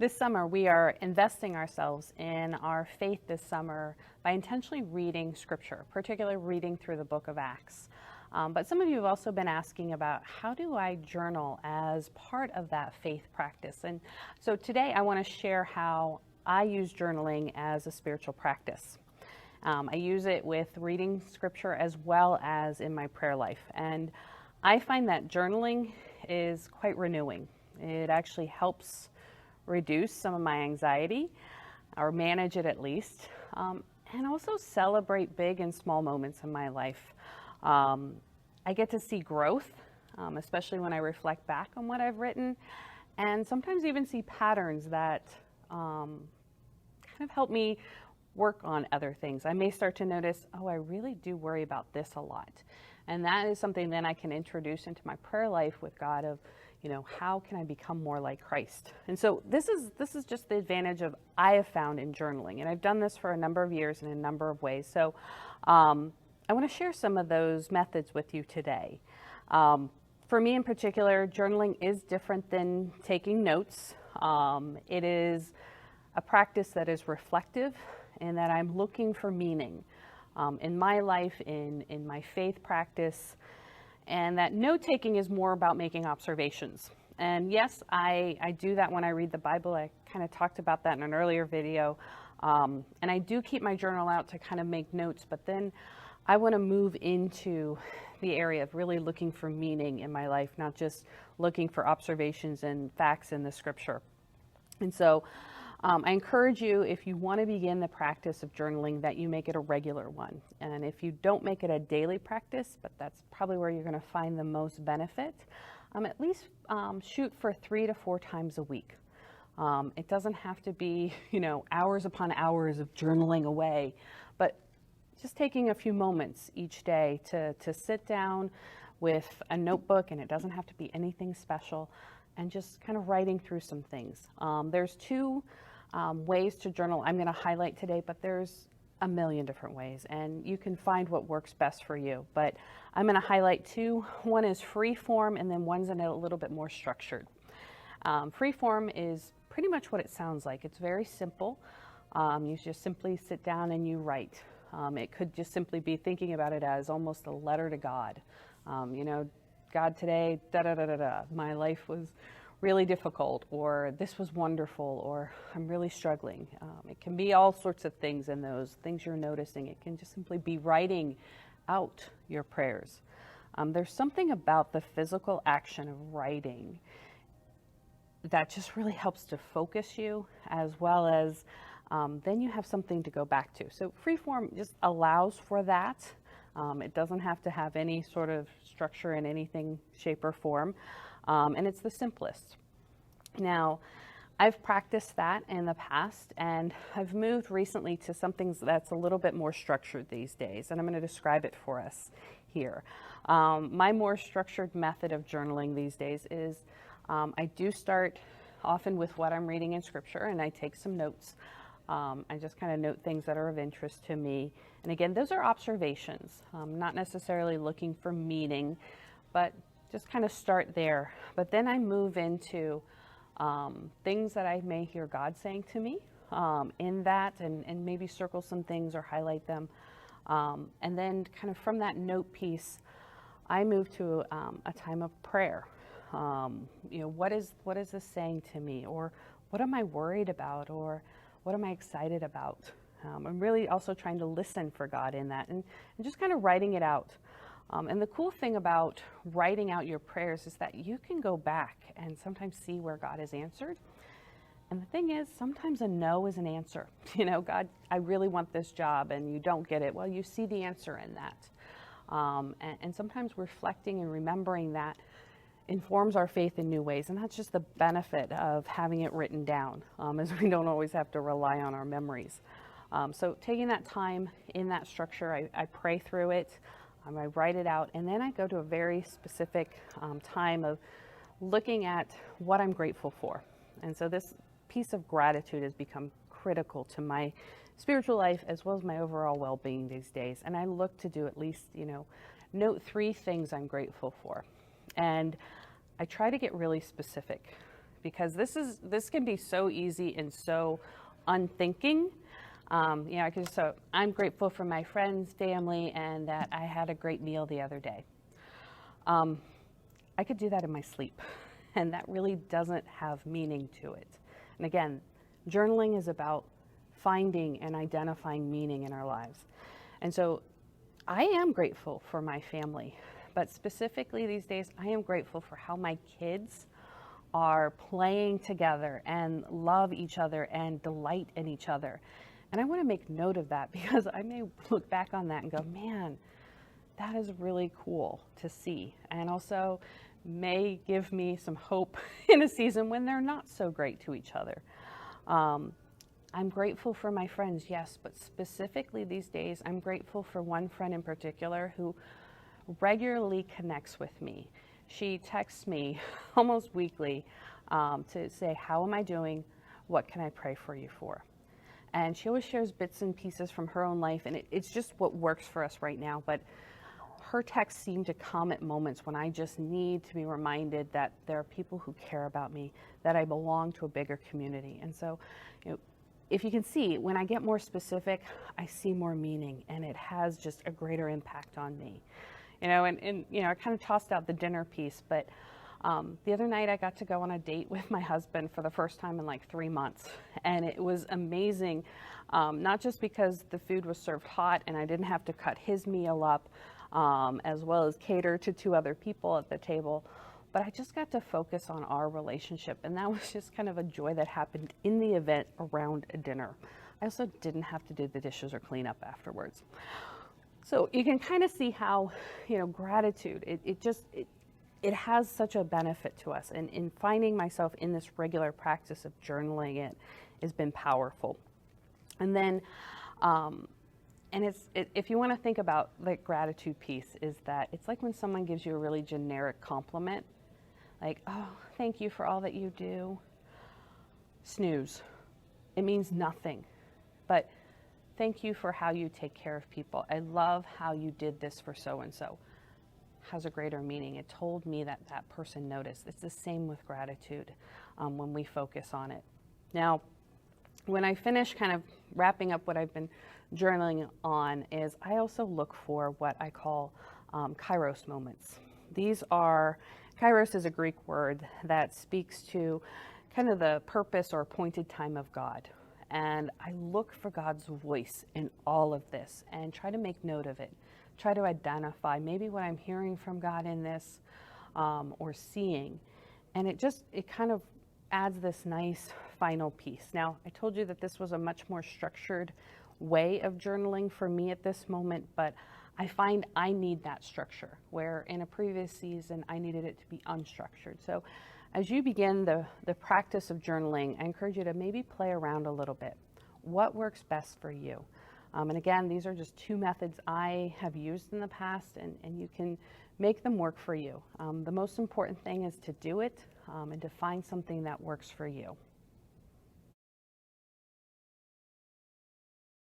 This summer, we are investing ourselves in our faith this summer by intentionally reading Scripture, particularly reading through the book of Acts. But some of you have also been asking about how do I journal as part of that faith practice? And so today I want to share how I use journaling as a spiritual practice. I use it with reading Scripture as well as in my prayer life. And I find that journaling is quite renewing. It actually helps reduce some of my anxiety, or manage it at least, and also celebrate big and small moments in my life. I get to see growth, especially when I reflect back on what I've written, and sometimes even see patterns that kind of help me work on other things. I may start to notice, oh, I really do worry about this a lot. And that is something then I can introduce into my prayer life with God of, how can I become more like Christ? And so this is just the advantage of I have found in journaling. And I've done this for a number of years in a number of ways. So I want to share some of those methods with you today. For me in particular, journaling is different than taking notes. It is a practice that is reflective and that I'm looking for meaning in my life, in my faith practice. And that note-taking is more about making observations. And yes, I do that when I read the Bible. I kind of talked about that in an earlier video. And I do keep my journal out to kind of make notes, but then I want to move into the area of really looking for meaning in my life, not just looking for observations and facts in the Scripture. And so I encourage you, if you want to begin the practice of journaling, that you make it a regular one. And if you don't make it a daily practice, but that's probably where you're going to find the most benefit, at least shoot for 3 to 4 times a week. It doesn't have to be, hours upon hours of journaling away, but just taking a few moments each day to sit down with a notebook, and it doesn't have to be anything special, and just kind of writing through some things. There's 2 ways to journal I'm going to highlight today, but there's a million different ways, and you can find what works best for you. But I'm going to highlight 2. One is free form, and then one's a little bit more structured. Free form is pretty much what it sounds like. It's very simple. You just simply sit down and you write. It could just simply be thinking about it as almost a letter to God. God, today, da-da-da-da-da, my life was really difficult, or this was wonderful, or I'm really struggling. It can be all sorts of things in those things you're noticing. It can just simply be writing out your prayers. There's something about the physical action of writing that just really helps to focus you, as well as then you have something to go back to. So freeform just allows for that. It doesn't have to have any sort of structure in anything, shape, or form. And it's the simplest. Now, I've practiced that in the past, and I've moved recently to something that's a little bit more structured these days, and I'm going to describe it for us here. My more structured method of journaling these days is I do start often with what I'm reading in Scripture, and I take some notes. I just kind of note things that are of interest to me. And again, those are observations, not necessarily looking for meaning, but just kind of start there. But then I move into things that I may hear God saying to me in that, and maybe circle some things or highlight them. And then kind of from that note piece, I move to a time of prayer. What is this saying to me? Or what am I worried about? Or what am I excited about? I'm really also trying to listen for God in that, and just kind of writing it out. And the cool thing about writing out your prayers is that you can go back and sometimes see where God has answered. And the thing is, sometimes a no is an answer. God, I really want this job, and you don't get it. Well, you see the answer in that. And sometimes reflecting and remembering that informs our faith in new ways. And that's just the benefit of having it written down, as we don't always have to rely on our memories. So taking that time in that structure, I pray through it. I write it out, and then I go to a very specific time of looking at what I'm grateful for. And so this piece of gratitude has become critical to my spiritual life as well as my overall well-being these days. And I look to do at least, note 3 things I'm grateful for. And I try to get really specific. because this can be so easy and so unthinking. I'm grateful for my friends, family, and that I had a great meal the other day. I could do that in my sleep, and that really doesn't have meaning to it. And again, journaling is about finding and identifying meaning in our lives. And so I am grateful for my family, but specifically these days, I am grateful for how my kids are playing together and love each other and delight in each other. And I want to make note of that because I may look back on that and go, man, that is really cool to see. And also may give me some hope in a season when they're not so great to each other. I'm grateful for my friends, yes, but specifically these days, I'm grateful for one friend in particular who regularly connects with me. She texts me almost weekly to say, how am I doing? What can I pray for you for? And she always shares bits and pieces from her own life, and it's just what works for us right now. But her texts seem to come at moments when I just need to be reminded that there are people who care about me, that I belong to a bigger community. And so, if you can see, when I get more specific, I see more meaning, and it has just a greater impact on me. I kind of tossed out the dinner piece, but the other night I got to go on a date with my husband for the first time in like 3 months, and it was amazing, not just because the food was served hot and I didn't have to cut his meal up, as well as cater to 2 other people at the table, but I just got to focus on our relationship, and that was just kind of a joy that happened in the event around a dinner. I also didn't have to do the dishes or clean up afterwards. So you can kind of see how, gratitude, it has such a benefit to us. And in finding myself in this regular practice of journaling, it has been powerful. And then, if you want to think about the gratitude piece, is that it's like when someone gives you a really generic compliment, like, oh, thank you for all that you do. Snooze. It means nothing. But thank you for how you take care of people. I love how you did this for so-and-so. Has a greater meaning. It told me that that person noticed. It's the same with gratitude when we focus on it. Now, when I finish kind of wrapping up what I've been journaling on, is I also look for what I call kairos moments. Kairos is a Greek word that speaks to kind of the purpose or appointed time of God. And I look for God's voice in all of this and try to make note of it. Try to identify maybe what I'm hearing from God in this or seeing. And it kind of adds this nice final piece. Now, I told you that this was a much more structured way of journaling for me at this moment, but I find I need that structure, where in a previous season I needed it to be unstructured. So as you begin the practice of journaling, I encourage you to maybe play around a little bit. What works best for you? And again, these are just 2 methods I have used in the past, and you can make them work for you. The most important thing is to do it and to find something that works for you.